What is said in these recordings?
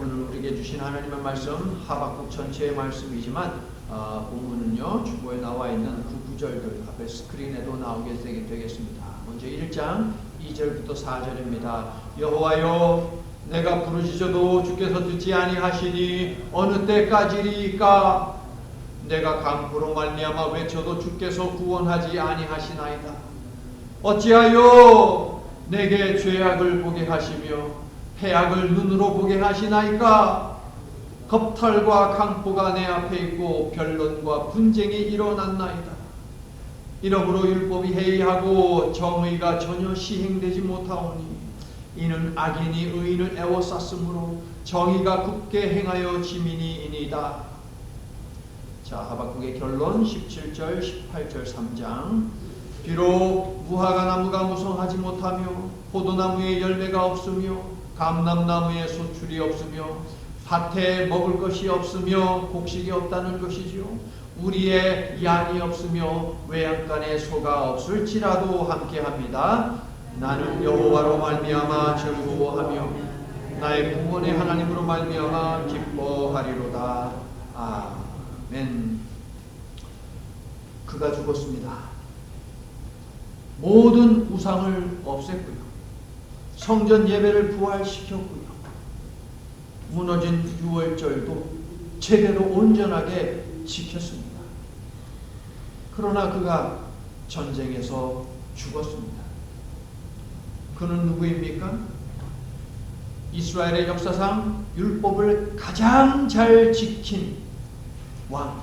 오늘 우리에게 주신 하나님의 말씀 하박국 전체의 말씀이지만 본문은요 주보에 나와 있는 그 구절들 앞에 스크린에도 나오게 되겠습니다. 먼저 1장 2절부터 4절입니다. 여호와여 내가 부르짖어도 주께서 듣지 아니하시니 어느 때까지리까? 내가 강포로 말미암아 외쳐도 주께서 구원하지 아니하시나이다. 어찌하여 내게 죄악을 보게 하시며 해악을 눈으로 보게 하시나이까? 겁탈과 강포가 내 앞에 있고 변론과 분쟁이 일어났나이다. 이러므로 율법이 해이하고 정의가 전혀 시행되지 못하오니 이는 악인이 의인을 애워쌌으므로 정의가 굳게 행하여 지민이이니이다. 자, 하박국의 결론 17절 18절 3장. 비록 무화과 나무가 무성하지 못하며 포도나무에 열매가 없으며 감람나무에 소출이 없으며 밭에 먹을 것이 없으며 곡식이 없다는 것이지요. 우리의 양이 없으며 외양간에 소가 없을지라도 함께합니다. 나는 여호와로 말미암아 즐거워하며 나의 구원의 하나님으로 말미암아 기뻐하리로다. 아멘. 그가 죽었습니다. 모든 우상을 없앴고요. 성전 예배를 부활시켰고요. 무너진 유월절도 제대로 온전하게 지켰습니다. 그러나 그가 전쟁에서 죽었습니다. 그는 누구입니까? 이스라엘의 역사상 율법을 가장 잘 지킨 왕,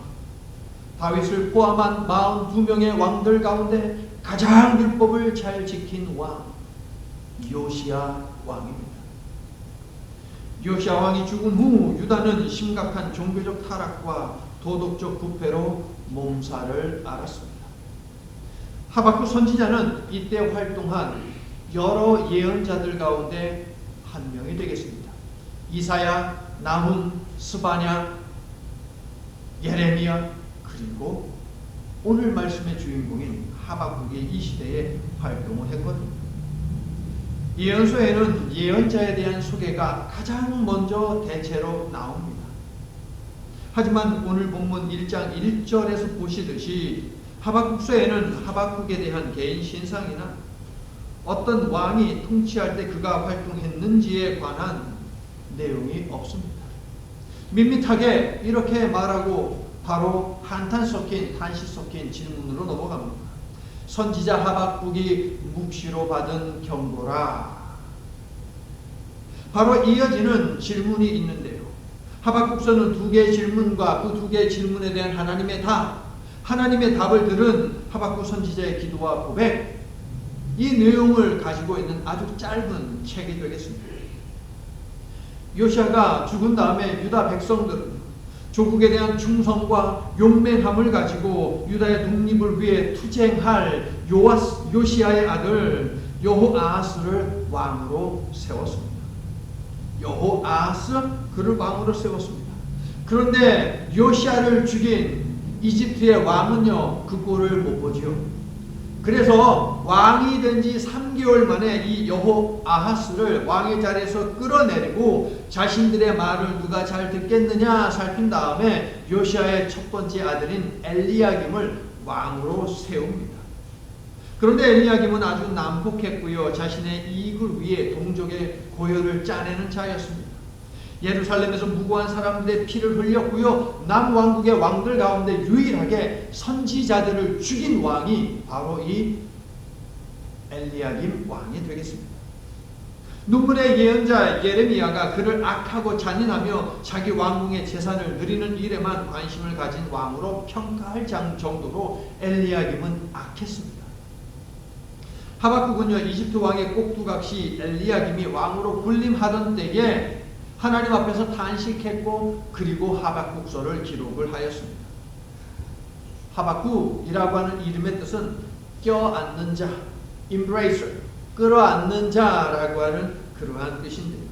다윗을 포함한 42명의 왕들 가운데 가장 율법을 잘 지킨 왕, 요시야 왕입니다. 요시야 왕이 죽은 후 유다는 심각한 종교적 타락과 도덕적 부패로 몸살을 앓았습니다. 하박국 선지자는 이때 활동한 여러 예언자들 가운데 한 명이 되겠습니다. 이사야, 나훔, 스바냐, 예레미야, 그리고 오늘 말씀의 주인공인 하박국이 이 시대에 활동을 했거든요. 예언서에는 예언자에 대한 소개가 가장 먼저 대체로 나옵니다. 하지만 오늘 본문 1장 1절에서 보시듯이 하박국서에는 하박국에 대한 개인 신상이나 어떤 왕이 통치할 때 그가 활동했는지에 관한 내용이 없습니다. 밋밋하게 이렇게 말하고 바로 한탄 섞인 한시 섞인 질문으로 넘어갑니다. 선지자 하박국이 묵시로 받은 경고라. 바로 이어지는 질문이 있는데요. 하박국서는 두 개의 질문과 그 두 개의 질문에 대한 하나님의 답, 하나님의 답을 들은 하박국 선지자의 기도와 고백, 이 내용을 가지고 있는 아주 짧은 책이 되겠습니다. 요시아가 죽은 다음에 유다 백성들은 조국에 대한 충성과 용맹함을 가지고 유다의 독립을 위해 투쟁할 요시아의 아들 여호아하스를 왕으로 세웠습니다. 여호아하스 그를 왕으로 세웠습니다. 그런데 요시아를 죽인 이집트의 왕은요 그 꼴을 못 보지요. 그래서 왕이 된 지 3개월 만에 이 여호아하스를 왕의 자리에서 끌어내리고 자신들의 말을 누가 잘 듣겠느냐 살핀 다음에 요시아의 첫 번째 아들인 엘리야김을 왕으로 세웁니다. 그런데 엘리야김은 아주 난폭했고요. 자신의 이익을 위해 동족의 고열을 짜내는 자였습니다. 예루살렘에서 무고한 사람들의 피를 흘렸고요. 남왕국의 왕들 가운데 유일하게 선지자들을 죽인 왕이 바로 이 엘리야김 왕이 되겠습니다. 눈물의 예언자 예레미야가 그를 악하고 잔인하며 자기 왕궁의 재산을 누리는 일에만 관심을 가진 왕으로 평가할 정도로 엘리야김은 악했습니다. 하박국은요 이집트 왕의 꼭두각시 엘리야김이 왕으로 군림하던 때에 하나님 앞에서 탄식했고 그리고 하박국서를 기록을 하였습니다. 하박국이라고 하는 이름의 뜻은 껴안는 자, embracer, 끌어안는 자라고 하는 그러한 뜻인데요.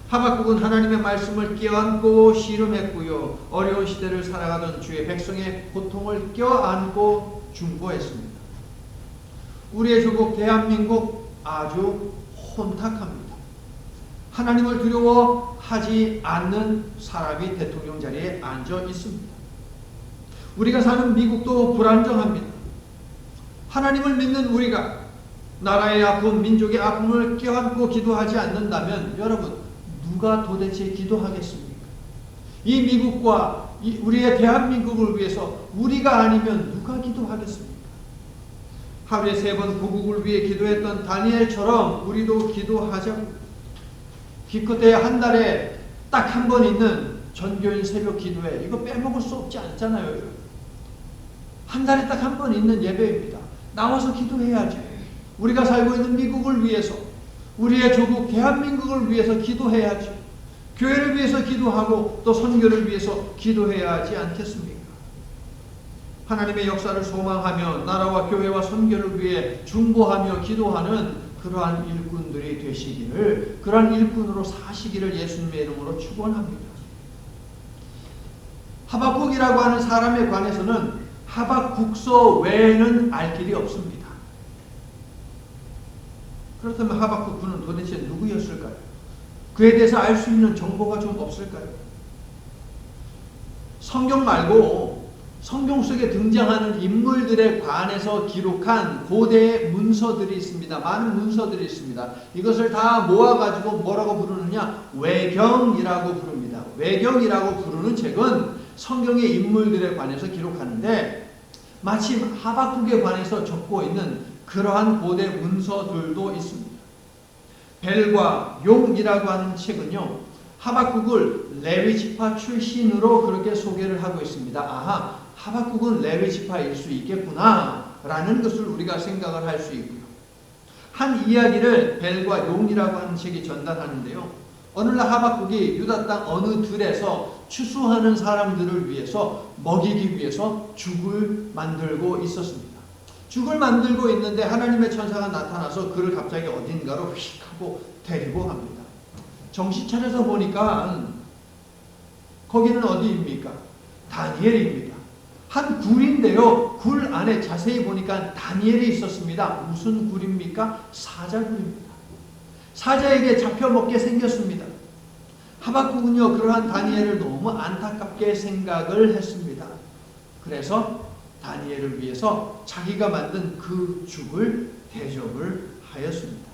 하박국은 하나님의 말씀을 껴안고 씨름했고요. 어려운 시대를 살아가던 주의 백성의 고통을 껴안고 중보했습니다. 우리의 조국 대한민국 아주 혼탁합니다. 하나님을 두려워하지 않는 사람이 대통령 자리에 앉아 있습니다. 우리가 사는 미국도 불안정합니다. 하나님을 믿는 우리가 나라의 아픔, 민족의 아픔을 껴안고 기도하지 않는다면 여러분 누가 도대체 기도하겠습니까? 이 미국과 우리의 대한민국을 위해서 우리가 아니면 누가 기도하겠습니까? 하루에 3번 고국을 위해 기도했던 다니엘처럼 우리도 기도하자고. 기껏해 한 달에 딱 한 번 있는 전교인 새벽 기도회, 이거 빼먹을 수 없지 않잖아요. 한 달에 딱 한 번 있는 예배입니다. 나와서 기도해야지. 우리가 살고 있는 미국을 위해서, 우리의 조국 대한민국을 위해서 기도해야지. 교회를 위해서 기도하고 또 선교를 위해서 기도해야 하지 않겠습니까? 하나님의 역사를 소망하며 나라와 교회와 선교를 위해 중보하며 기도하는 그러한 일꾼들이 되시기를, 그러한 일꾼으로 사시기를 예수님의 이름으로 축원합니다. 하박국이라고 하는 사람에 관해서는 하박국서 외에는 알 길이 없습니다. 그렇다면 하박국 그는 도대체 누구였을까요? 그에 대해서 알 수 있는 정보가 좀 없을까요? 성경 말고 성경 속에 등장하는 인물들에 관해서 기록한 고대의 문서들이 있습니다. 많은 문서들이 있습니다. 이것을 다 모아가지고 뭐라고 부르느냐? 외경이라고 부릅니다. 외경이라고 부르는 책은 성경의 인물들에 관해서 기록하는데 마침 하박국에 관해서 적고 있는 그러한 고대 문서들도 있습니다. 벨과 용이라고 하는 책은요, 하박국을 레위 지파 출신으로 그렇게 소개를 하고 있습니다. 아하, 하박국은 레위 지파일 수 있겠구나 라는 것을 우리가 생각을 할 수 있고요. 한 이야기를 벨과 용이라고 하는 책이 전달하는데요, 어느 날 하박국이 유다 땅 어느 들에서 추수하는 사람들을 위해서 먹이기 위해서 죽을 만들고 있었습니다. 죽을 만들고 있는데 하나님의 천사가 나타나서 그를 갑자기 어딘가로 휙 하고 데리고 갑니다. 정신 차려서 보니까 거기는 어디입니까? 다니엘입니다. 한 굴인데요, 굴 안에 자세히 보니까 다니엘이 있었습니다. 무슨 굴입니까? 사자굴입니다. 사자에게 잡혀먹게 생겼습니다. 하박국은요, 그러한 다니엘을 너무 안타깝게 생각을 했습니다. 그래서 다니엘을 위해서 자기가 만든 그 죽을 대접을 하였습니다.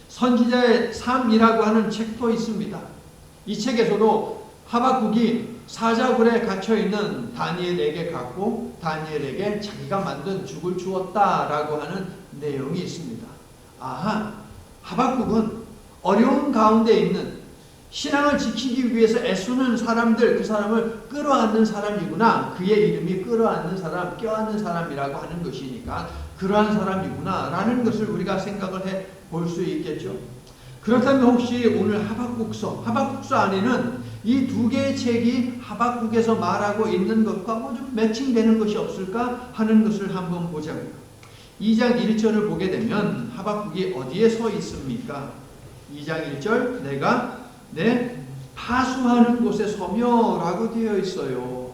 선지자의 삶이라고 하는 책도 있습니다. 이 책에서도 하박국이 사자굴에 갇혀있는 다니엘에게 갔고 다니엘에게 자기가 만든 죽을 주었다라고 하는 내용이 있습니다. 아하, 하박국은 어려운 가운데 있는 신앙을 지키기 위해서 애쓰는 사람들, 그 사람을 끌어안는 사람이구나. 그의 이름이 끌어안는 사람, 껴안는 사람이라고 하는 것이니까 그러한 사람이구나 라는 것을 우리가 생각을 해 볼 수 있겠죠. 그렇다면 혹시 오늘 하박국서 안에는 이 두 개의 책이 하박국에서 말하고 있는 것과 뭐 좀 매칭되는 것이 없을까 하는 것을 한번 보자고요. 2장 1절을 보게 되면 하박국이 어디에 서 있습니까? 2장 1절, 내가 내 파수하는 곳에 서며 라고 되어 있어요.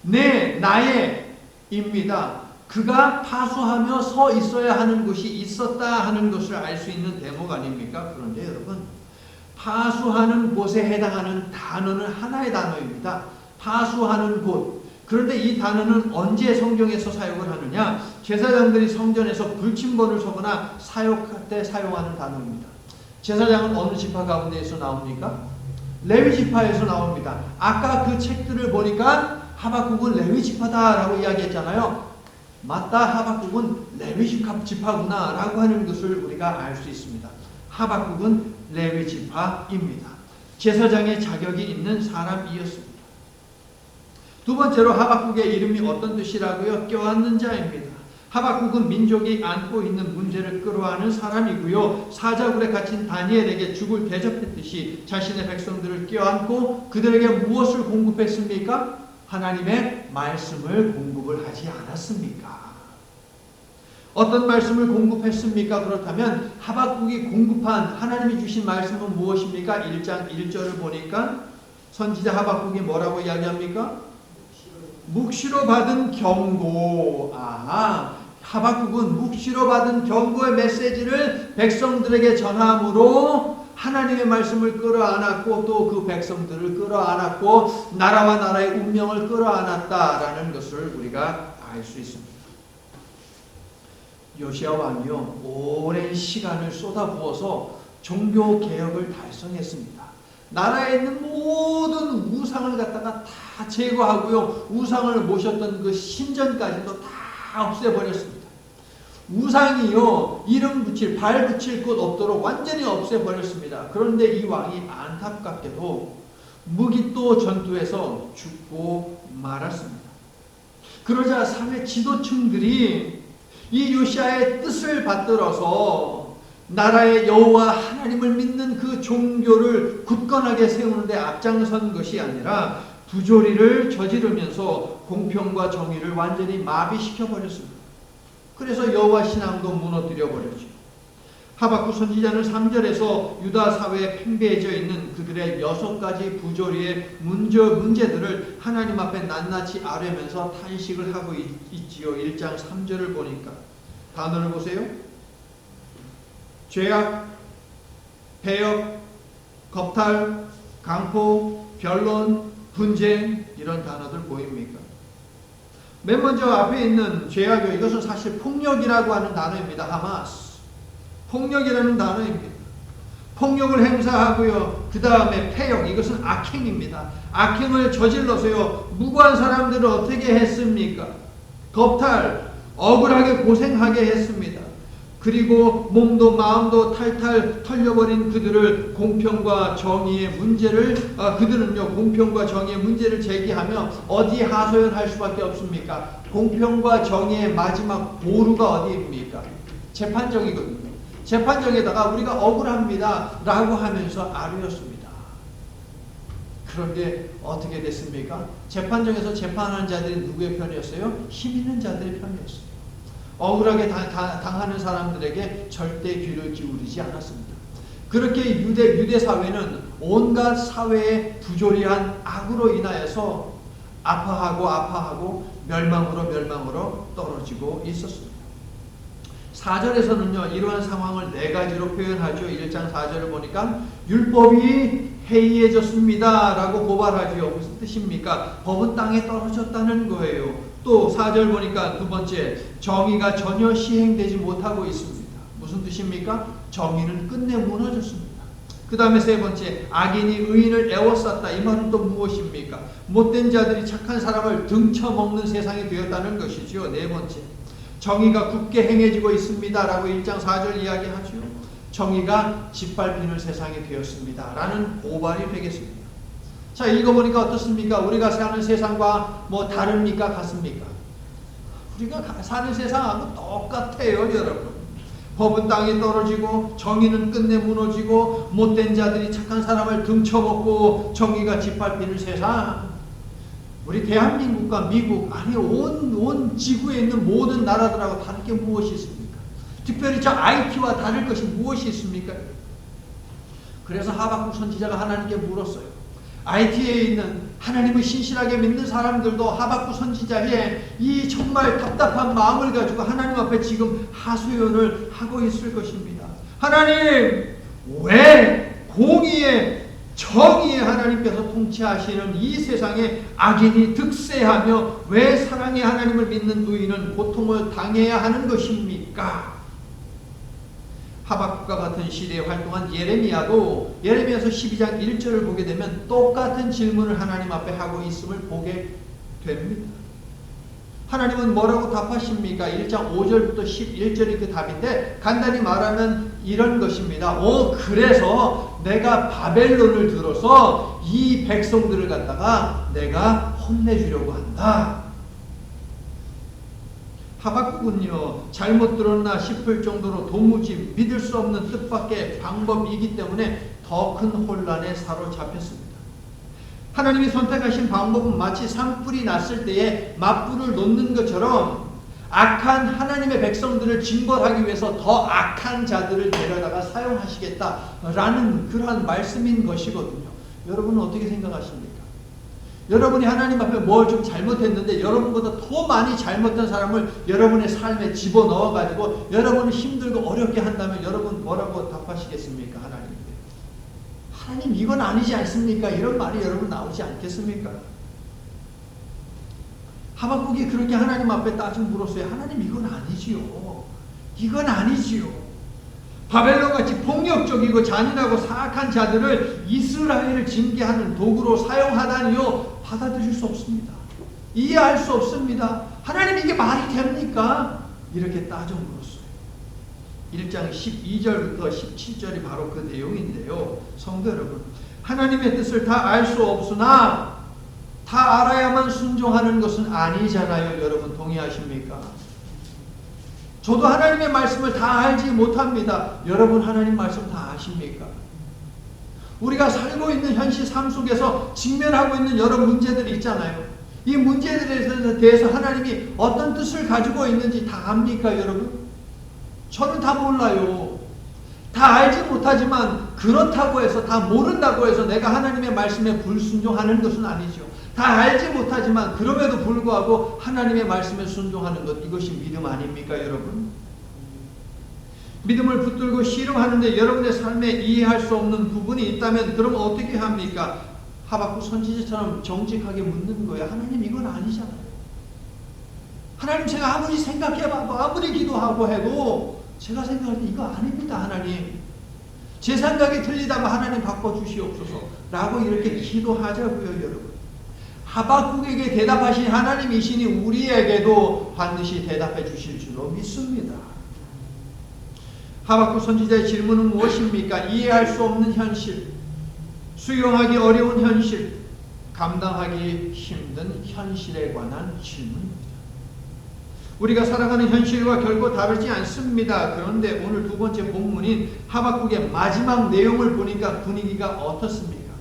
나의 입니다. 그가 파수하며 서 있어야 하는 곳이 있었다 하는 것을 알 수 있는 대목 아닙니까? 그런데 여러분, 파수하는 곳에 해당하는 단어는 하나의 단어입니다. 파수하는 곳. 그런데 이 단어는 언제 성경에서 사용을 하느냐? 제사장들이 성전에서 불침번을 서거나 사역할 때 사용하는 단어입니다. 제사장은 어느 지파 가운데에서 나옵니까? 레위 지파에서 나옵니다. 아까 그 책들을 보니까 하박국은 레위 지파다라고 이야기했잖아요. 맞다, 하박국은 레위 지파구나 라고 하는 것을 우리가 알 수 있습니다. 하박국은 레위 지파입니다. 제사장의 자격이 있는 사람이었습니다. 두 번째로 하박국의 이름이 어떤 뜻이라고요? 껴안는 자입니다. 하박국은 민족이 안고 있는 문제를 끌어안는 사람이고요. 사자굴에 갇힌 다니엘에게 죽을 대접했듯이 자신의 백성들을 껴안고 그들에게 무엇을 공급했습니까? 하나님의 말씀을 공급을 하지 않았습니까? 어떤 말씀을 공급했습니까? 그렇다면 하박국이 공급한 하나님이 주신 말씀은 무엇입니까? 1장 1절을 보니까 선지자 하박국이 뭐라고 이야기합니까? 묵시로 받은 경고. 하박국은 묵시로 받은 경고의 메시지를 백성들에게 전함으로 하나님의 말씀을 끌어안았고 또 그 백성들을 끌어안았고 나라와 나라의 운명을 끌어안았다라는 것을 우리가 알 수 있습니다. 요시야 왕이요 오랜 시간을 쏟아부어서 종교 개혁을 달성했습니다. 나라에 있는 모든 우상을 갖다가 다 제거하고요 우상을 모셨던 그 신전까지도 다 없애버렸습니다. 우상이요 이름 붙일 발 붙일 곳 없도록 완전히 없애버렸습니다. 그런데 이 왕이 안타깝게도 무기또 전투에서 죽고 말았습니다. 그러자 사회 지도층들이 이 요시야의 뜻을 받들어서 나라의 여호와 하나님을 믿는 그 종교를 굳건하게 세우는데 앞장선 것이 아니라 부조리를 저지르면서 공평과 정의를 완전히 마비시켜 버렸습니다. 그래서 여호와 신앙도 무너뜨려 버렸죠. 하박국 선지자는 3절에서 유다 사회에 팽배해져 있는 그들의 6가지 부조리의 문제들을 하나님 앞에 낱낱이 아뢰면서 탄식을 하고 있지요. 1장 3절을 보니까 단어를 보세요. 죄악, 배역, 겁탈, 강포, 변론, 분쟁 이런 단어들 보입니까? 맨 먼저 앞에 있는 죄악이요. 이것은 사실 폭력이라고 하는 단어입니다. 하마스. 폭력이라는 단어입니다. 폭력을 행사하고요. 그 다음에 패역, 이것은 악행입니다. 악행을 저질러서요. 무고한 사람들을 어떻게 했습니까? 겁탈, 억울하게 고생하게 했습니다. 그리고 몸도 마음도 탈탈 털려버린 그들을 공평과 정의의 문제를 그들은요 공평과 정의의 문제를 제기하며 어디에 하소연할 수밖에 없습니까? 공평과 정의의 마지막 보루가 어디입니까? 재판정이거든요. 재판정에다가 우리가 억울합니다 라고 하면서 아뢰었습니다. 그런데 어떻게 됐습니까? 재판정에서 재판하는 자들이 누구의 편이었어요? 힘 있는 자들의 편이었어요. 억울하게 당하는 사람들에게 절대 귀를 기울이지 않았습니다. 그렇게 유대 사회는 온갖 사회의 부조리한 악으로 인하여서 아파하고 멸망으로 떨어지고 있었습니다. 4절에서는요 이러한 상황을 4가지로 표현하죠. 1장 4절을 보니까 율법이 해이해졌습니다 라고 고발하죠. 무슨 뜻입니까? 법은 땅에 떨어졌다는 거예요. 또 4절 보니까 두 번째, 정의가 전혀 시행되지 못하고 있습니다. 무슨 뜻입니까? 정의는 끝내 무너졌습니다. 그 다음에 세 번째, 악인이 의인을 애워쌌다. 이 말은 또 무엇입니까? 못된 자들이 착한 사람을 등쳐먹는 세상이 되었다는 것이죠. 네 번째, 정의가 굳게 행해지고 있습니다 라고 1장 4절 이야기하죠. 정의가 짓밟히는 세상이 되었습니다 라는 고발이 되겠습니다. 자, 읽어보니까 어떻습니까? 우리가 사는 세상과 뭐 다릅니까? 같습니까? 우리가 사는 세상하고 똑같아요, 여러분. 법은 땅에 떨어지고 정의는 끝내 무너지고 못된 자들이 착한 사람을 등쳐먹고 정의가 짓밟히는 세상. 우리 대한민국과 미국, 아니 온 지구에 있는 모든 나라들하고 다를 게 무엇이 있습니까? 특별히 저 IT와 다를 것이 무엇이 있습니까? 그래서 하박국 선지자가 하나님께 물었어요. IT에 있는 하나님을 신실하게 믿는 사람들도 하박국 선지자의 이 정말 답답한 마음을 가지고 하나님 앞에 지금 하소연을 하고 있을 것입니다. 하나님, 왜 공의의 정의의 하나님께서 통치하시는 이 세상에 악인이 득세하며 왜 사랑의 하나님을 믿는 의인은 고통을 당해야 하는 것입니까? 하박국과 같은 시대에 활동한 예레미야도 예레미야서 12장 1절을 보게 되면 똑같은 질문을 하나님 앞에 하고 있음을 보게 됩니다. 하나님은 뭐라고 답하십니까? 1장 5절부터 11절이 그 답인데 간단히 말하면 이런 것입니다. 그래서 내가 바벨론을 들어서 이 백성들을 갖다가 내가 혼내주려고 한다. 하박국은요 잘못 들었나 싶을 정도로 도무지 믿을 수 없는 뜻밖의 방법이기 때문에 더 큰 혼란에 사로잡혔습니다. 하나님이 선택하신 방법은 마치 산불이 났을 때에 맞불을 놓는 것처럼 악한 하나님의 백성들을 징벌하기 위해서 더 악한 자들을 데려다가 사용하시겠다라는 그러한 말씀인 것이거든요. 여러분은 어떻게 생각하십니까? 여러분이 하나님 앞에 뭘 좀 잘못했는데 여러분보다 더 많이 잘못된 사람을 여러분의 삶에 집어넣어가지고 여러분을 힘들고 어렵게 한다면 여러분 뭐라고 답하시겠습니까? 하나님께. 하나님 이건 아니지 않습니까? 이런 말이 여러분 나오지 않겠습니까? 하박국이 그렇게 하나님 앞에 따져 물었어요. 하나님 이건 아니지요. 이건 아니지요. 바벨론같이 폭력적이고 잔인하고 사악한 자들을 이스라엘을 징계하는 도구로 사용하다니요. 받아들일 수 없습니다. 이해할 수 없습니다. 하나님 이게 말이 됩니까? 이렇게 따져 물었어요. 1장 12절부터 17절이 바로 그 내용인데요. 성도 여러분, 하나님의 뜻을 다 알 수 없으나 다 알아야만 순종하는 것은 아니잖아요. 여러분 동의하십니까? 저도 하나님의 말씀을 다 알지 못합니다. 여러분 하나님 말씀 다 아십니까? 우리가 살고 있는 현실 삶 속에서 직면하고 있는 여러 문제들이 있잖아요. 이 문제들에 대해서 하나님이 어떤 뜻을 가지고 있는지 다 압니까, 여러분? 저는 다 몰라요. 다 알지 못하지만 그렇다고 해서 다 모른다고 해서 내가 하나님의 말씀에 불순종하는 것은 아니죠. 다 알지 못하지만 그럼에도 불구하고 하나님의 말씀에 순종하는 것, 이것이 믿음 아닙니까, 여러분? 믿음을 붙들고 씨름하는데 여러분의 삶에 이해할 수 없는 부분이 있다면 그럼 어떻게 합니까? 하박국 선지자처럼 정직하게 묻는 거예요. 하나님 이건 아니잖아요. 하나님 제가 아무리 생각해봐도 아무리 기도하고 해도 제가 생각할 때 이거 아닙니다. 하나님 제 생각이 틀리다면 하나님 바꿔주시옵소서 라고 이렇게 기도하자고요. 여러분 하박국에게 대답하신 하나님이시니 우리에게도 반드시 대답해 주실 줄로 믿습니다. 하박국 선지자의 질문은 무엇입니까? 이해할 수 없는 현실, 수용하기 어려운 현실, 감당하기 힘든 현실에 관한 질문입니다. 우리가 살아가는 현실과 결코 다르지 않습니다. 그런데 오늘 두 번째 본문인 하박국의 마지막 내용을 보니까 분위기가 어떻습니까?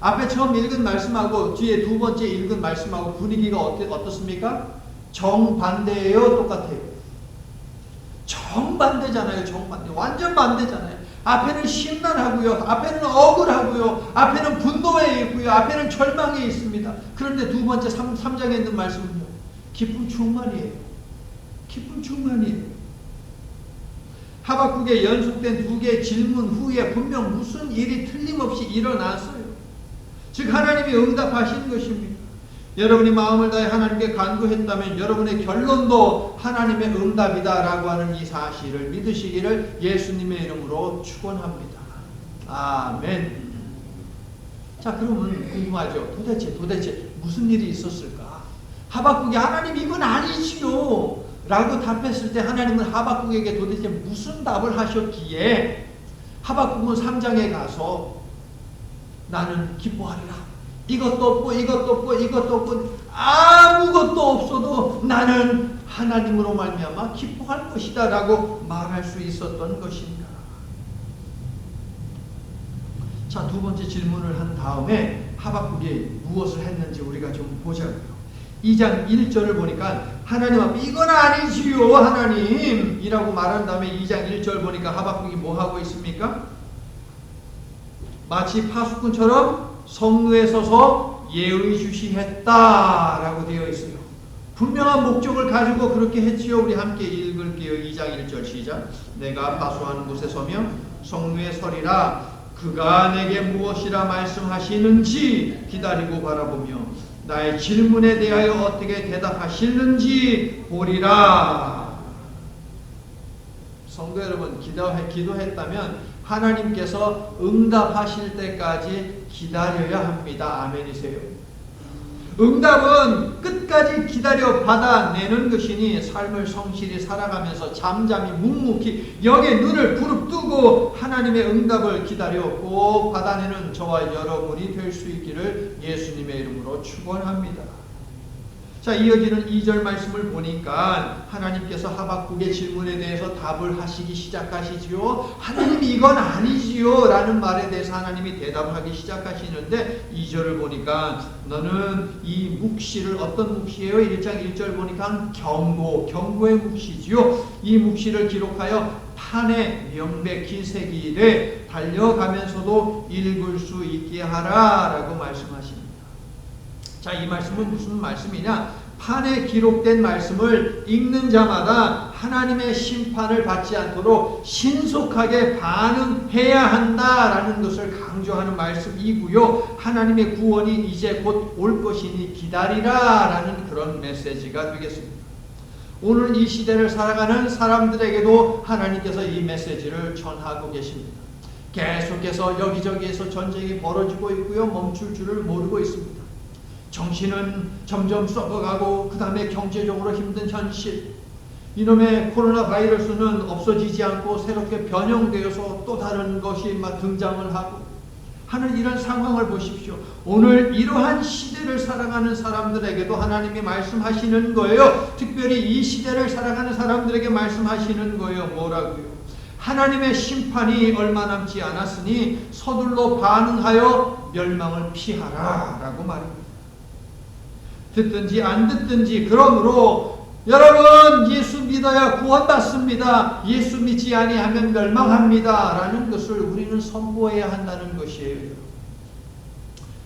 앞에 처음 읽은 말씀하고 뒤에 두 번째 읽은 말씀하고 분위기가 어떻습니까? 정반대예요? 똑같아요? 정반대잖아요. 정반대. 완전 반대잖아요. 앞에는 심란하고요. 앞에는 억울하고요. 앞에는 분노에 있고요. 앞에는 절망에 있습니다. 그런데 두 번째 3장에 있는 말씀은요. 기쁨 충만이에요. 기쁨 충만이에요. 하박국의 연속된 두 개의 질문 후에 분명 무슨 일이 틀림없이 일어났어요. 즉 하나님이 응답하신 것입니다. 여러분이 마음을 다해 하나님께 간구했다면 여러분의 결론도 하나님의 응답이다라고 하는 이 사실을 믿으시기를 예수님의 이름으로 축원합니다. 아멘. 자, 그러면 궁금하죠. 도대체 무슨 일이 있었을까? 하박국이 하나님 이건 아니지요 라고 답했을 때 하나님은 하박국에게 도대체 무슨 답을 하셨기에 하박국은 3장에 가서 나는 기뻐하리라. 이것도 없고 이것도 없고 이것도 없고 아무것도 없어도 나는 하나님으로 말미암아 기뻐할 것이다 라고 말할 수 있었던 것인가. 자, 두 번째 질문을 한 다음에 하박국이 무엇을 했는지 우리가 좀 보자고요. 2장 1절을 보니까 하나님 앞에 이건 아니지요 하나님 이라고 말한 다음에 2장 1절 보니까 하박국이 뭐 하고 있습니까? 마치 파수꾼처럼 성루에 서서 예의주시했다라고 되어 있어요. 분명한 목적을 가지고 그렇게 했지요. 우리 함께 읽을게요. 2장 1절 시작. 내가 파수하는 곳에 서며 성루에 서리라. 그가 내게 무엇이라 말씀하시는지 기다리고 바라보며 나의 질문에 대하여 어떻게 대답하시는지 보리라. 성도 여러분, 기도했다면 하나님께서 응답하실 때까지 기다려야 합니다. 아멘이세요. 응답은 끝까지 기다려 받아내는 것이니 삶을 성실히 살아가면서 잠잠히 묵묵히 여기에 눈을 부릅뜨고 하나님의 응답을 기다려 꼭 받아내는 저와 여러분이 될 수 있기를 예수님의 이름으로 축원합니다. 자, 이어지는 2절 말씀을 보니까 하나님께서 하박국의 질문에 대해서 답을 하시기 시작하시지요. 하나님이 이건 아니지요 라는 말에 대해서 하나님이 대답을 하기 시작하시는데 2절을 보니까 너는 이 묵시를 어떤 묵시예요? 1장 1절 보니까 경고의 묵시지요. 이 묵시를 기록하여 판에 명백히 새기되 달려가면서도 읽을 수 있게 하라 라고 말씀하십니다. 자, 이 말씀은 무슨 말씀이냐? 판에 기록된 말씀을 읽는 자마다 하나님의 심판을 받지 않도록 신속하게 반응해야 한다라는 것을 강조하는 말씀이고요. 하나님의 구원이 이제 곧 올 것이니 기다리라라는 그런 메시지가 되겠습니다. 오늘 이 시대를 살아가는 사람들에게도 하나님께서 이 메시지를 전하고 계십니다. 계속해서 여기저기에서 전쟁이 벌어지고 있고요. 멈출 줄을 모르고 있습니다. 정신은 점점 썩어가고 그 다음에 경제적으로 힘든 현실, 이놈의 코로나 바이러스는 없어지지 않고 새롭게 변형되어서 또 다른 것이 막 등장을 하고 하는 이런 상황을 보십시오. 오늘 이러한 시대를 살아가는 사람들에게도 하나님이 말씀하시는 거예요. 특별히 이 시대를 살아가는 사람들에게 말씀하시는 거예요. 뭐라고요? 하나님의 심판이 얼마 남지 않았으니 서둘러 반응하여 멸망을 피하라 라고 말합니다. 듣든지 안 듣든지 그러므로 여러분 예수 믿어야 구원받습니다. 예수 믿지 아니하면 멸망합니다 라는 것을 우리는 선포해야 한다는 것이에요.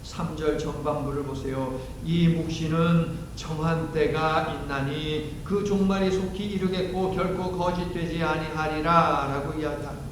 3절 전반부를 보세요. 이 묵시는 정한 때가 있나니 그 종말이 속히 이르겠고 결코 거짓되지 아니하리라 라고 이야기합니다.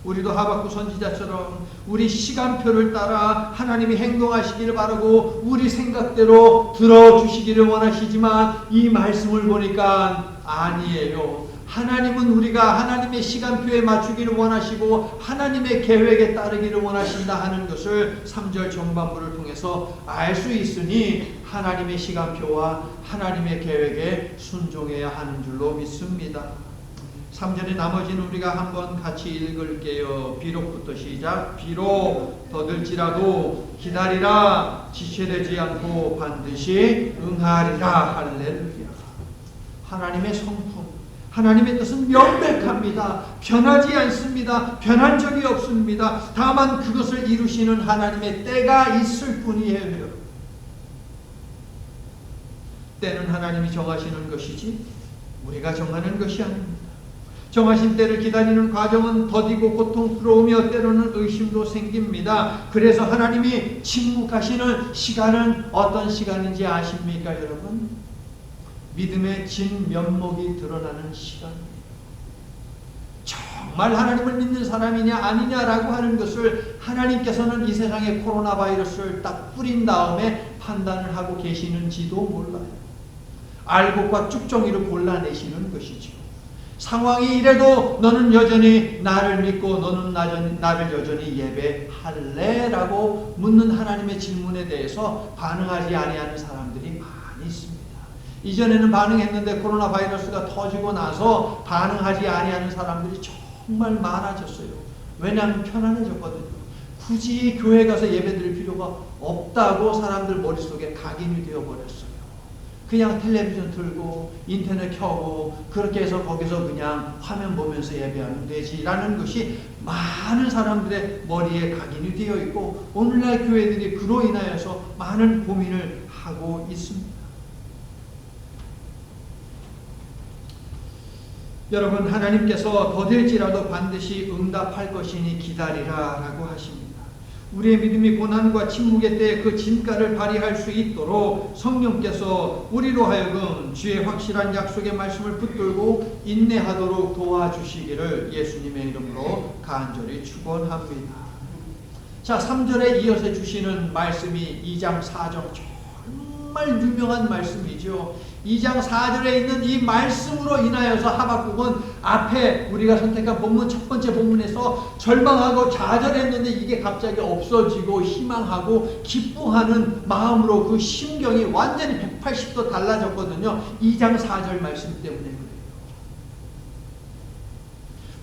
우리도 하박국 선지자처럼 우리 시간표를 따라 하나님이 행동하시기를 바라고 우리 생각대로 들어주시기를 원하시지만 이 말씀을 보니까 아니에요. 하나님은 우리가 하나님의 시간표에 맞추기를 원하시고 하나님의 계획에 따르기를 원하신다 하는 것을 3절 전반부를 통해서 알 수 있으니 하나님의 시간표와 하나님의 계획에 순종해야 하는 줄로 믿습니다. 3절의 나머지는 우리가 한번 같이 읽을게요. 비록부터 시작. 비록 더딜지라도 기다리라. 지체되지 않고 반드시 응하리라. 할렐루야. 하나님의 성품, 하나님의 뜻은 명백합니다. 변하지 않습니다. 변한 적이 없습니다. 다만 그것을 이루시는 하나님의 때가 있을 뿐이에요. 때는 하나님이 정하시는 것이지 우리가 정하는 것이 아닙니다. 정하신 때를 기다리는 과정은 더디고 고통스러우며 때로는 의심도 생깁니다. 그래서 하나님이 침묵하시는 시간은 어떤 시간인지 아십니까, 여러분? 믿음의 진면목이 드러나는 시간입니다. 정말 하나님을 믿는 사람이냐 아니냐라고 하는 것을 하나님께서는 이 세상에 코로나 바이러스를 딱 뿌린 다음에 판단을 하고 계시는지도 몰라요. 알곡과 쭉정이를 골라내시는 것이죠. 상황이 이래도 너는 여전히 나를 믿고 너는 나를 여전히 예배할래? 라고 묻는 하나님의 질문에 대해서 반응하지 아니하는 사람들이 많이 있습니다. 이전에는 반응했는데 코로나 바이러스가 터지고 나서 반응하지 아니하는 사람들이 정말 많아졌어요. 왜냐하면 편안해졌거든요. 굳이 교회 가서 예배드릴 필요가 없다고 사람들 머릿속에 각인이 되어버렸어요. 그냥 텔레비전 틀고 인터넷 켜고 그렇게 해서 거기서 그냥 화면 보면서 예배하면 되지라는 것이 많은 사람들의 머리에 각인이 되어 있고 오늘날 교회들이 그로 인하여서 많은 고민을 하고 있습니다. 여러분, 하나님께서 더딜지라도 반드시 응답할 것이니 기다리라 라고 하십니다. 우리의 믿음이 고난과 침묵의 때에 그 진가를 발휘할 수 있도록 성령께서 우리로 하여금 주의 확실한 약속의 말씀을 붙들고 인내하도록 도와주시기를 예수님의 이름으로 간절히 축원합니다. 자, 3절에 이어서 주시는 말씀이 2장 4절 정말 유명한 말씀이죠. 2장 4절에 있는 이 말씀으로 인하여서 하박국은 앞에 우리가 선택한 본문 첫 번째 본문에서 절망하고 좌절했는데 이게 갑자기 없어지고 희망하고 기뻐하는 마음으로 그 심경이 완전히 180도 달라졌거든요. 2장 4절 말씀 때문에 그래요.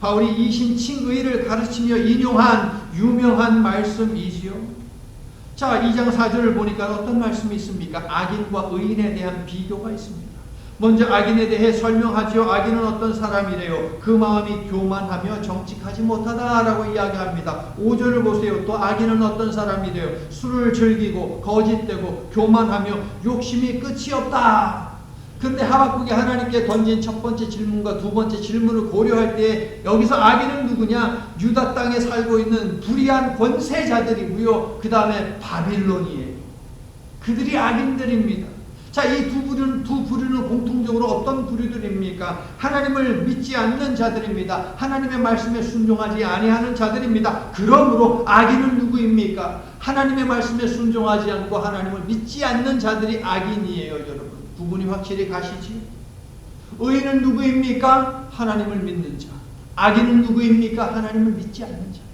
바울이 이신칭의를 가르치며 인용한 유명한 말씀이지요. 자, 2장 4절을 보니까 어떤 말씀이 있습니까? 악인과 의인에 대한 비교가 있습니다. 먼저 악인에 대해 설명하지요. 악인은 어떤 사람이래요? 그 마음이 교만하며 정직하지 못하다라고 이야기합니다. 5절을 보세요. 또 악인은 어떤 사람이래요? 술을 즐기고 거짓되고 교만하며 욕심이 끝이 없다. 그런데 하박국이 하나님께 던진 첫 번째 질문과 두 번째 질문을 고려할 때 여기서 악인은 누구냐? 유다 땅에 살고 있는 불의한 권세자들이고요. 그 다음에 바빌론이에요. 그들이 악인들입니다. 자, 이 두 부류는 공통적으로 어떤 부류들입니까? 하나님을 믿지 않는 자들입니다. 하나님의 말씀에 순종하지 아니하는 자들입니다. 그러므로 악인은 누구입니까? 하나님의 말씀에 순종하지 않고 하나님을 믿지 않는 자들이 악인이에요, 여러분. 구분이 확실히 가시지? 의인은 누구입니까? 하나님을 믿는 자. 악인은 누구입니까? 하나님을 믿지 않는 자.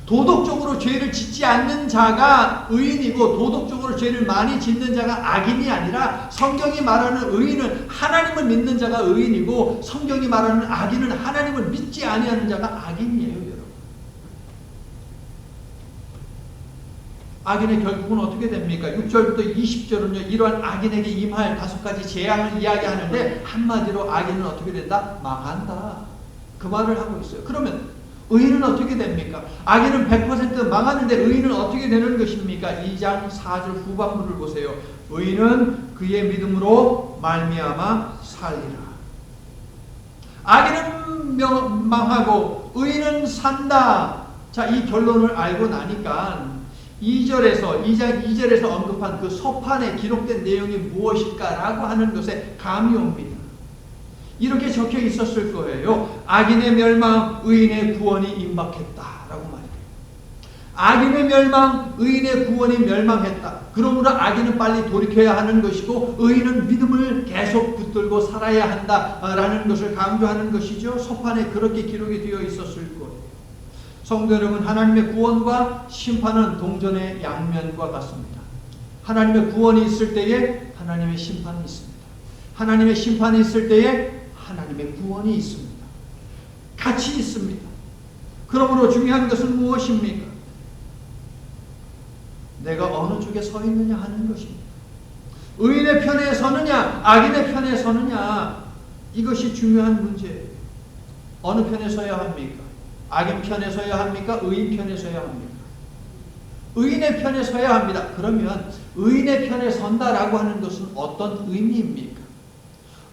도덕적으로 죄를 짓지 않는 자가 의인이고 도덕적으로 죄를 많이 짓는 자가 악인이 아니라 성경이 말하는 의인은 하나님을 믿는 자가 의인이고 성경이 말하는 악인은 하나님을 믿지 아니하는 자가 악인이에요, 여러분. 악인의 결국은 어떻게 됩니까? 6절부터 20절은요, 이러한 악인에게 임할 5가지 재앙을 이야기하는데 한마디로 악인은 어떻게 된다? 망한다. 그 말을 하고 있어요. 그러면 의인은 어떻게 됩니까? 악인은 100% 망하는데 의인은 어떻게 되는 것입니까? 2장 4절 후반부를 보세요. 의인은 그의 믿음으로 말미암아 살리라. 악인은 망하고 의인은 산다. 자, 이 결론을 알고 나니까 2장 2절에서 언급한 그 서판에 기록된 내용이 무엇일까라고 하는 것에 감이 옵니다. 이렇게 적혀 있었을 거예요. 악인의 멸망, 의인의 구원이 임박했다라고 말해요. 악인의 멸망, 의인의 구원이 멸망했다. 그러므로 악인은 빨리 돌이켜야 하는 것이고 의인은 믿음을 계속 붙들고 살아야 한다라는 것을 강조하는 것이죠. 서판에 그렇게 기록이 되어 있었을 거예요. 성도 여러분, 하나님의 구원과 심판은 동전의 양면과 같습니다. 하나님의 구원이 있을 때에 하나님의 심판이 있습니다. 하나님의 심판이 있을 때에 하나님의 구원이 있습니다. 같이 있습니다. 그러므로 중요한 것은 무엇입니까? 내가 어느 쪽에 서 있느냐 하는 것입니다. 의인의 편에 서느냐, 악인의 편에 서느냐, 이것이 중요한 문제예요. 어느 편에 서야 합니까? 악인 편에 서야 합니까? 의인 편에 서야 합니까? 의인의 편에 서야 합니다. 그러면 의인의 편에 선다라고 하는 것은 어떤 의미입니까?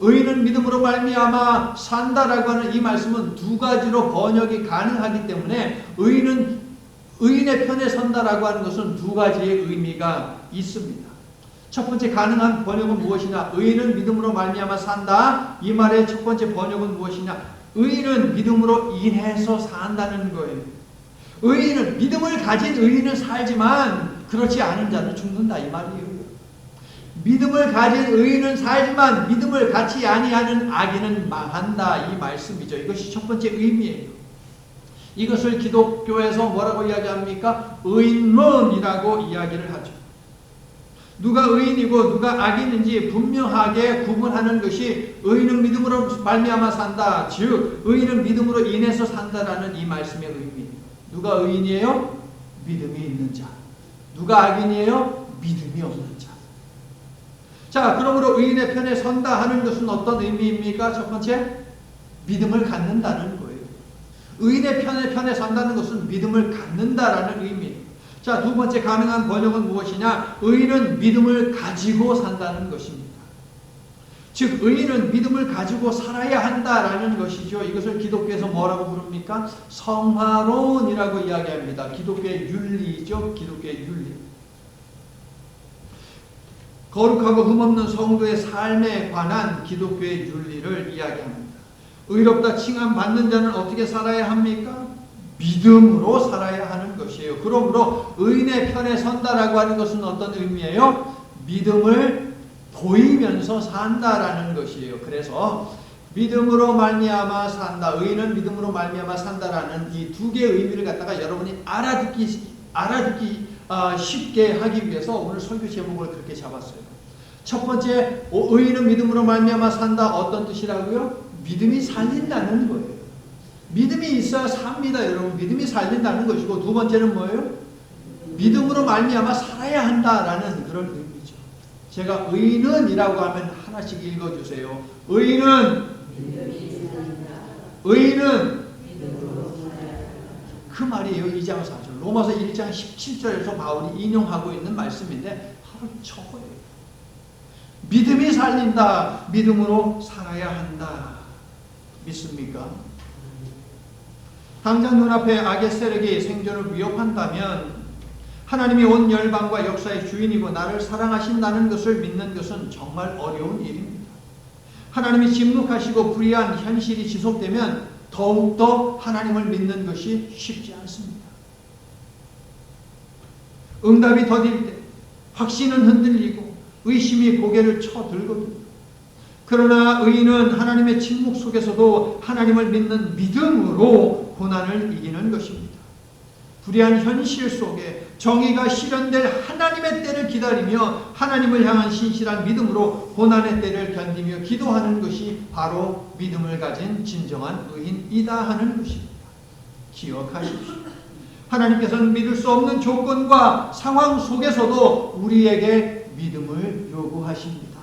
의인은 믿음으로 말미암아 산다라고 하는 이 말씀은 두 가지로 번역이 가능하기 때문에 의인의 편에 선다라고 하는 것은 두 가지의 의미가 있습니다. 첫 번째 가능한 번역은 무엇이냐? 의인은 믿음으로 말미암아 산다. 이 말의 첫 번째 번역은 무엇이냐? 의인은 믿음으로 인해서 산다는 거예요. 의인은 믿음을 가진 의인은 살지만 그렇지 않은 자는 죽는다 이 말이에요. 믿음을 가진 의인은 살지만 믿음을 갖지 아니하는 악인은 망한다 이 말씀이죠. 이것이 첫 번째 의미예요. 이것을 기독교에서 뭐라고 이야기합니까? 의인론이라고 이야기를 하죠. 누가 의인이고 누가 악인인지 분명하게 구분하는 것이 의인은 믿음으로 말미암아 산다. 즉 의인은 믿음으로 인해서 산다라는 이 말씀의 의미예요. 누가 의인이에요? 믿음이 있는 자. 누가 악인이에요? 믿음이 없는 자. 자, 그러므로 의인의 편에 선다 하는 것은 어떤 의미입니까? 첫 번째, 믿음을 갖는다는 거예요. 의인의 편에 선다는 것은 믿음을 갖는다라는 의미예요. 자, 두 번째 가능한 번역은 무엇이냐? 의인은 믿음을 가지고 산다는 것입니다. 즉, 의인은 믿음을 가지고 살아야 한다라는 것이죠. 이것을 기독교에서 뭐라고 부릅니까? 성화론이라고 이야기합니다. 기독교의 윤리죠. 기독교의 윤리. 거룩하고 흠없는 성도의 삶에 관한 기독교의 윤리를 이야기합니다. 의롭다 칭함받는 자는 어떻게 살아야 합니까? 믿음으로 살아야 하는 것이에요. 그러므로 의인의 편에 선다라고 하는 것은 어떤 의미예요? 믿음을 보이면서 산다라는 것이에요. 그래서 믿음으로 말미암아 산다. 의인은 믿음으로 말미암아 산다라는 이 두 개의 의미를 갖다가 여러분이 알아듣기 쉽게 하기 위해서 오늘 설교 제목을 그렇게 잡았어요. 첫 번째, 의인은 믿음으로 말미암아 산다. 어떤 뜻이라고요? 믿음이 살린다는 거예요. 믿음이 있어야 삽니다, 여러분. 믿음이 살린다는 것이고, 두 번째는 뭐예요? 믿음으로 말미암아 살아야 한다라는 그런 의미죠. 제가 의인은이라고 하면 하나씩 읽어주세요. 의인은 그 말이에요. 2장 4절. 로마서 1장 17절에서 바울이 인용하고 있는 말씀인데 바로 저거예요. 믿음이 살린다. 믿음으로 살아야 한다. 믿습니까? 당장 눈앞에 악의 세력이 생존을 위협한다면 하나님이 온 열방과 역사의 주인이고 나를 사랑하신다는 것을 믿는 것은 정말 어려운 일입니다. 하나님이 침묵하시고 불의한 현실이 지속되면 더욱더 하나님을 믿는 것이 쉽지 않습니다. 응답이 더딜 때 확신은 흔들리고 의심이 고개를 쳐들거든요. 그러나 의인은 하나님의 침묵 속에서도 하나님을 믿는 믿음으로 고난을 이기는 것입니다. 불의한 현실 속에 정의가 실현될 하나님의 때를 기다리며 하나님을 향한 신실한 믿음으로 고난의 때를 견디며 기도하는 것이 바로 믿음을 가진 진정한 의인이다 하는 것입니다. 기억하십시오. 하나님께서는 믿을 수 없는 조건과 상황 속에서도 우리에게 믿음을 요구하십니다.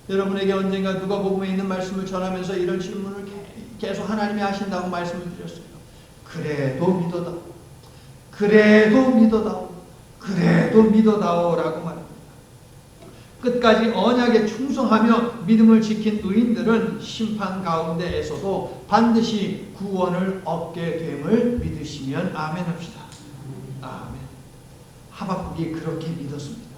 여러분에게 언젠가 누가복음에 있는 말씀을 전하면서 이런 질문을 계속 하나님이 하신다고 말씀을 드렸어요. 그래도 믿어다오. 그래도 믿어다오. 그래도 믿어다오 라고 말합니다. 끝까지 언약에 충성하며 믿음을 지킨 의인들은 심판 가운데에서도 반드시 구원을 얻게 됨을 믿으시면 아멘 합시다. 아멘. 하박국이 그렇게 믿었습니다.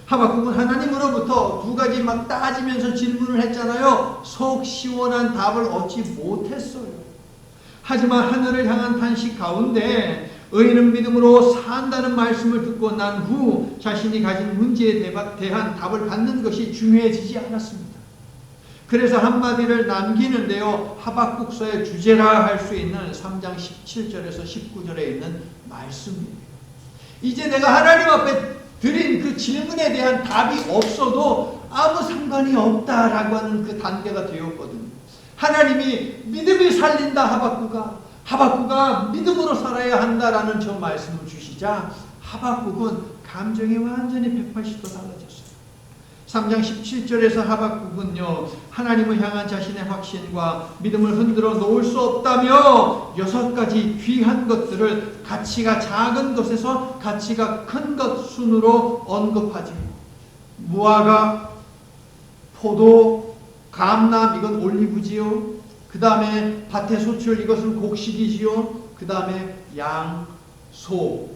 하박국은 하나님으로부터 두 가지 막 따지면서 질문을 했잖아요. 속 시원한 답을 얻지 못했어요. 하지만 하늘을 향한 탄식 가운데 의인은 믿음으로 산다는 말씀을 듣고 난 후 자신이 가진 문제에 대한 답을 받는 것이 중요해지지 않았습니다. 그래서 한마디를 남기는데요. 하박국서의 주제라 할 수 있는 3장 17절에서 19절에 있는 말씀이에요. 이제 내가 하나님 앞에 드린 그 질문에 대한 답이 없어도 아무 상관이 없다라고 하는 그 단계가 되었거든요. 하나님이 믿음이 살린다 하박국아 믿음으로 살아야 한다라는 저 말씀을 주시자 하박국은 감정이 완전히 180도 달라졌어요. 3장 17절에서 하박국은요, 하나님을 향한 자신의 확신과 믿음을 흔들어 놓을 수 없다며 6가지 귀한 것들을 가치가 작은 것에서 가치가 큰 것 순으로 언급하지. 무화과, 포도, 감람, 이건 올리브지요. 그 다음에 밭의 소출, 이것은 곡식이지요. 그 다음에 양, 소.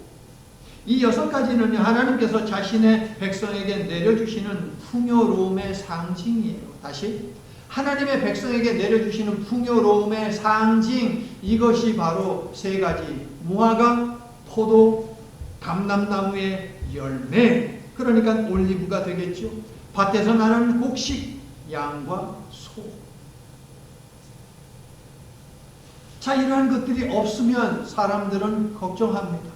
이 6가지는요, 하나님께서 자신의 백성에게 내려주시는 풍요로움의 상징이에요. 다시, 하나님의 백성에게 내려주시는 풍요로움의 상징, 이것이 바로 3가지, 무화과, 포도, 감람나무의 열매, 그러니까 올리브가 되겠죠. 밭에서 나는 곡식, 양과 소. 자, 이러한 것들이 없으면 사람들은 걱정합니다.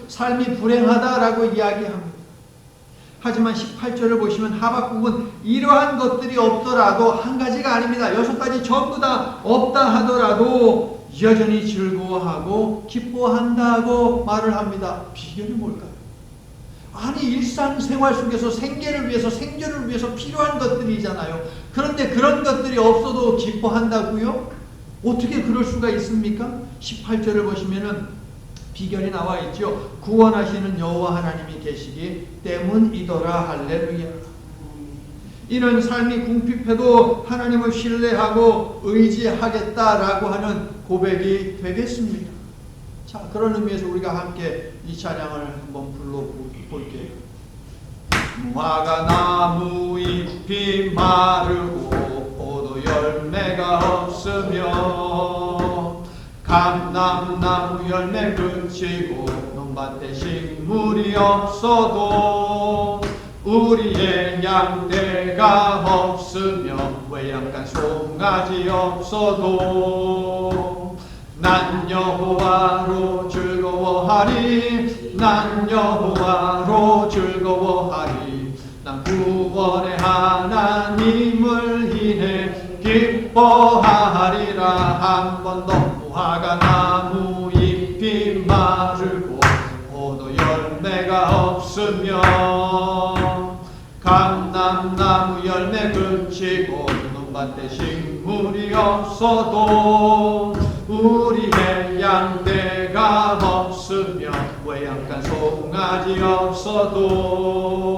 삶이 불행하다라고 이야기합니다. 하지만 18절을 보시면 하박국은 이러한 것들이 없더라도 한 가지가 아닙니다. 6가지 전부 다 없다 하더라도 여전히 즐거워하고 기뻐한다고 말을 합니다. 비결이 뭘까요? 아니, 일상생활 속에서 생계를 위해서, 생존을 위해서 필요한 것들이잖아요. 그런데 그런 것들이 없어도 기뻐한다고요? 어떻게 그럴 수가 있습니까? 18절을 보시면은 비결이 나와 있죠. 구원하시는 여호와 하나님이 계시기 때문이더라. 할렐루야. 이는 삶이 궁핍해도 하나님을 신뢰하고 의지하겠다라고 하는 고백이 되겠습니다. 자, 그런 의미에서 우리가 함께 이 찬양을 한번 불러볼게요. 무화과 나무 잎이 마르고 포도 열매가 없으며 감람나무 열매 그치고 논밭에 식물이 없어도 우리의 양떼가 없으며 외양간 송아지 없어도 난 여호와로 즐거워하리. 난 여호와로 즐거워하리. 난 구원의 하나님을 인해 기뻐하리라. 한 번 더. 무화과 나무 잎이 마르고 포도 열매가 없으며 감람나무 열매 그치고 논밭에 식물이 없어도 우리의 양떼가 없으며 외양간 송아지 없어도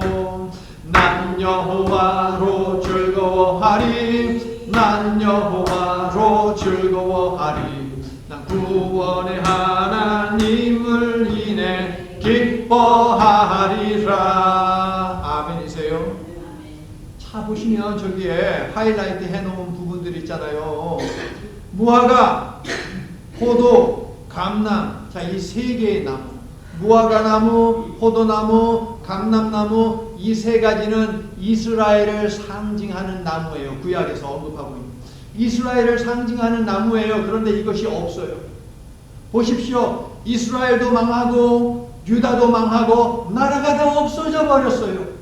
난 여호와로 즐거워하리. 난 여호와로 즐거워하리. 난 구원의 하나님을 인해 기뻐 보시면 저기에 하이라이트 해놓은 부분들 있잖아요. 무화과, 포도, 감람. 자, 이 세 개의 나무. 무화과나무, 포도나무, 감람나무, 이 세 가지는 이스라엘을 상징하는 나무예요. 구약에서 언급하고 있는. 이스라엘을 상징하는 나무예요. 그런데 이것이 없어요. 보십시오. 이스라엘도 망하고 유다도 망하고 나라가 다 없어져 버렸어요.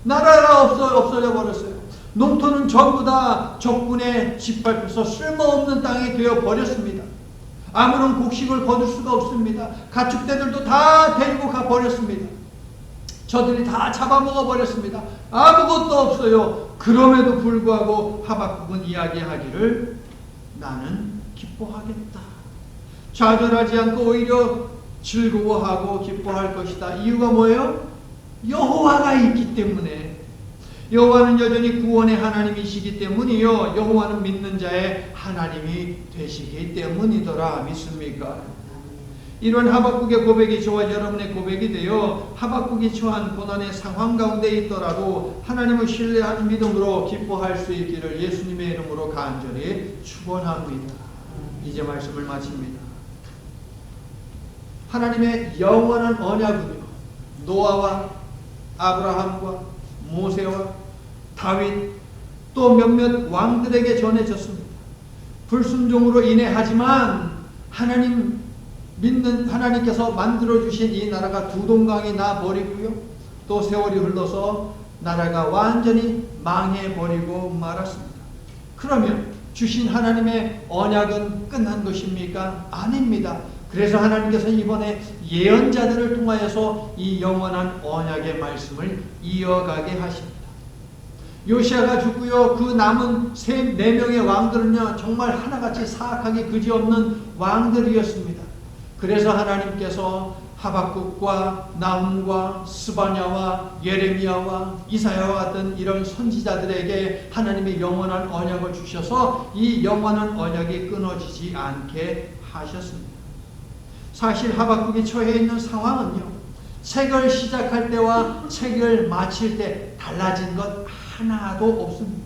나라가 없어져 버렸어요. 농토는 전부 다 적군에 짓밟혀서 쓸모없는 땅이 되어 버렸습니다. 아무런 곡식을 거둘 수가 없습니다. 가축대들도 다 데리고 가 버렸습니다. 저들이 다 잡아먹어 버렸습니다. 아무것도 없어요. 그럼에도 불구하고 하박국은 이야기하기를 나는 기뻐하겠다. 좌절하지 않고 오히려 즐거워하고 기뻐할 것이다. 이유가 뭐예요? 여호와가 있기 때문에. 여호와는 여전히 구원의 하나님이시기 때문이요. 여호와는 믿는 자의 하나님이 되시기 때문이더라. 믿습니까? 이런 하박국의 고백이 저와 여러분의 고백이 되어 하박국이 처한 고난의 상황 가운데 있더라도 하나님을 신뢰하는 믿음으로 기뻐할 수 있기를 예수님의 이름으로 간절히 축원합니다. 이제 말씀을 마칩니다. 하나님의 영원한 언약은요, 노아와 아브라함과 모세와 다윗 또 몇몇 왕들에게 전해졌습니다. 불순종으로 인해 하지만 하나님 믿는 하나님께서 만들어주신 이 나라가 두 동강이 나 버리고요, 또 세월이 흘러서 나라가 완전히 망해버리고 말았습니다. 그러면 주신 하나님의 언약은 끝난 것입니까? 아닙니다. 그래서 하나님께서 이번에 예언자들을 통하여서 이 영원한 언약의 말씀을 이어가게 하십니다. 요시아가 죽고요, 그 남은 4명의 왕들은요, 정말 하나같이 사악하게 그지없는 왕들이었습니다. 그래서 하나님께서 하박국과 나훔과 스바냐와 예레미야와 이사야와 같은 이런 선지자들에게 하나님의 영원한 언약을 주셔서 이 영원한 언약이 끊어지지 않게 하셨습니다. 사실 하박국이 처해 있는 상황은요, 책을 시작할 때와 책을 마칠 때 달라진 것 하나도 없습니다.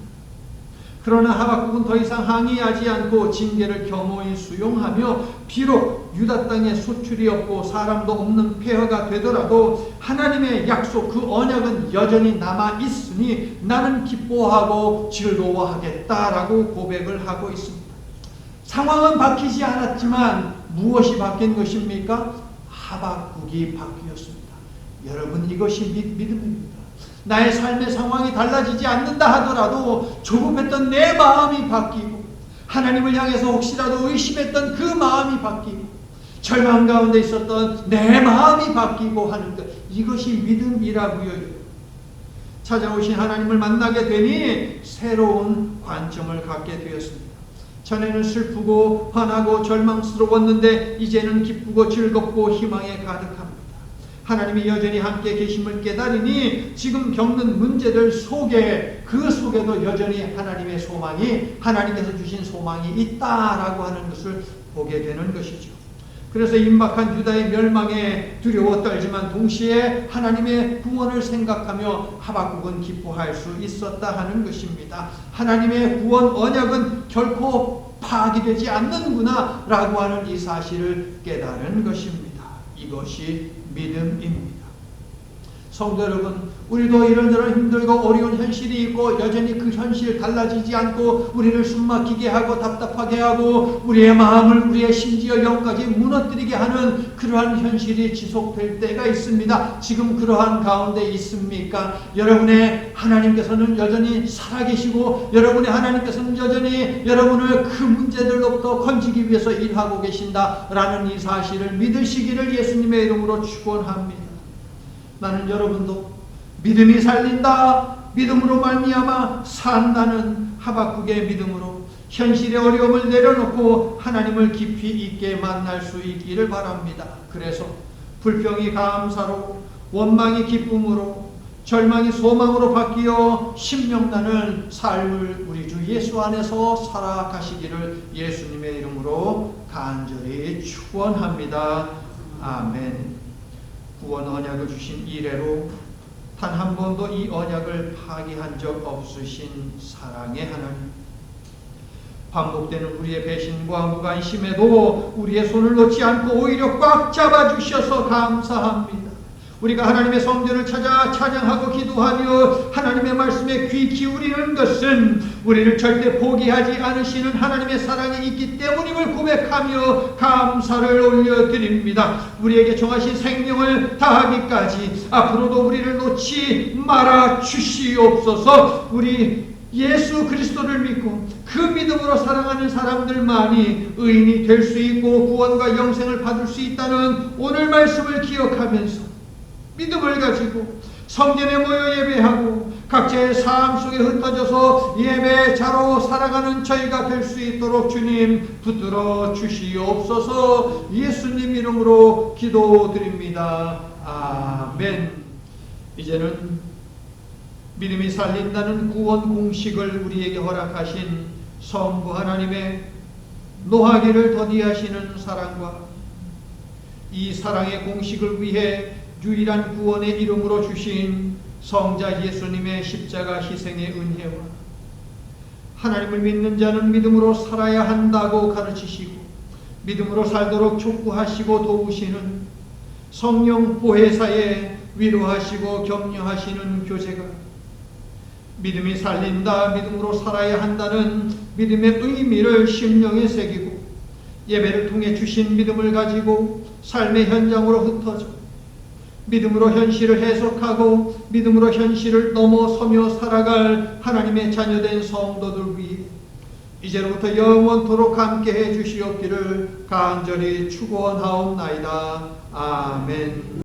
그러나 하박국은 더 이상 항의하지 않고 징계를 겸허히 수용하며 비록 유다 땅에 소출이 없고 사람도 없는 폐허가 되더라도 하나님의 약속 그 언약은 여전히 남아있으니 나는 기뻐하고 즐거워하겠다라고 고백을 하고 있습니다. 상황은 바뀌지 않았지만 무엇이 바뀐 것입니까? 하박국이 바뀌었습니다. 여러분, 이것이 믿음입니다. 나의 삶의 상황이 달라지지 않는다 하더라도 조급했던 내 마음이 바뀌고 하나님을 향해서 혹시라도 의심했던 그 마음이 바뀌고 절망 가운데 있었던 내 마음이 바뀌고 하는 것, 이것이 믿음이라고요. 찾아오신 하나님을 만나게 되니 새로운 관점을 갖게 되었습니다. 전에는 슬프고 화나고 절망스러웠는데 이제는 기쁘고 즐겁고 희망에 가득합니다. 하나님이 여전히 함께 계심을 깨달으니 지금 겪는 문제들 속에, 그 속에도 여전히 하나님의 소망이, 하나님께서 주신 소망이 있다라고 하는 것을 보게 되는 것이죠. 그래서 임박한 유다의 멸망에 두려워 떨지만 동시에 하나님의 구원을 생각하며 하박국은 기뻐할 수 있었다 하는 것입니다. 하나님의 구원 언약은 결코 파기되지 않는구나 라고 하는 이 사실을 깨달은 것입니다. 이것이 믿음입니다. 성도 여러분, 우리도 이런저런 힘들고 어려운 현실이 있고 여전히 그 현실 달라지지 않고 우리를 숨막히게 하고 답답하게 하고 우리의 마음을, 우리의 심지어 영까지 무너뜨리게 하는 그러한 현실이 지속될 때가 있습니다. 지금 그러한 가운데 있습니까? 여러분의 하나님께서는 여전히 살아계시고 여러분의 하나님께서는 여전히 여러분을 그 문제들로부터 건지기 위해서 일하고 계신다라는 이 사실을 믿으시기를 예수님의 이름으로 축원합니다. 나는 여러분도 믿음이 살린다, 믿음으로 말미암아 산다는 하박국의 믿음으로 현실의 어려움을 내려놓고 하나님을 깊이 있게 만날 수 있기를 바랍니다. 그래서 불평이 감사로, 원망이 기쁨으로, 절망이 소망으로 바뀌어 신명나는 삶을 우리 주 예수 안에서 살아가시기를 예수님의 이름으로 간절히 축원합니다. 아멘. 구원 언약을 주신 이래로 단 한 번도 이 언약을 파기한 적 없으신 사랑의 하나님, 반복되는 우리의 배신과 무관심에도 우리의 손을 놓지 않고 오히려 꽉 잡아주셔서 감사합니다. 우리가 하나님의 성전을 찾아 찬양하고 기도하며 하나님의 말씀에 귀 기울이는 것은 우리를 절대 포기하지 않으시는 하나님의 사랑이 있기 때문임을 고백하며 감사를 올려드립니다. 우리에게 정하신 생명을 다하기까지 앞으로도 우리를 놓지 말아 주시옵소서. 우리 예수 그리스도를 믿고 그 믿음으로 살아가는 사람들만이 의인이 될 수 있고 구원과 영생을 받을 수 있다는 오늘 말씀을 기억하면서 믿음을 가지고 성전에 모여 예배하고 각자의 삶 속에 흩어져서 예배자로 살아가는 저희가 될 수 있도록 주님 붙들어 주시옵소서. 예수님 이름으로 기도드립니다. 아멘. 이제는 믿음이 살린다는 구원 공식을 우리에게 허락하신 성부 하나님의 노하기를 더디하시는 사랑과 이 사랑의 공식을 위해 유일한 구원의 이름으로 주신 성자 예수님의 십자가 희생의 은혜와 하나님을 믿는 자는 믿음으로 살아야 한다고 가르치시고 믿음으로 살도록 촉구하시고 도우시는 성령 보혜사에 위로하시고 격려하시는 교제가 믿음이 살린다, 믿음으로 살아야 한다는 믿음의 의미를 심령에 새기고 예배를 통해 주신 믿음을 가지고 삶의 현장으로 흩어져 믿음으로 현실을 해석하고 믿음으로 현실을 넘어서며 살아갈 하나님의 자녀된 성도들 위해 이제로부터 영원토록 함께해 주시옵기를 간절히 축원하옵나이다. 아멘.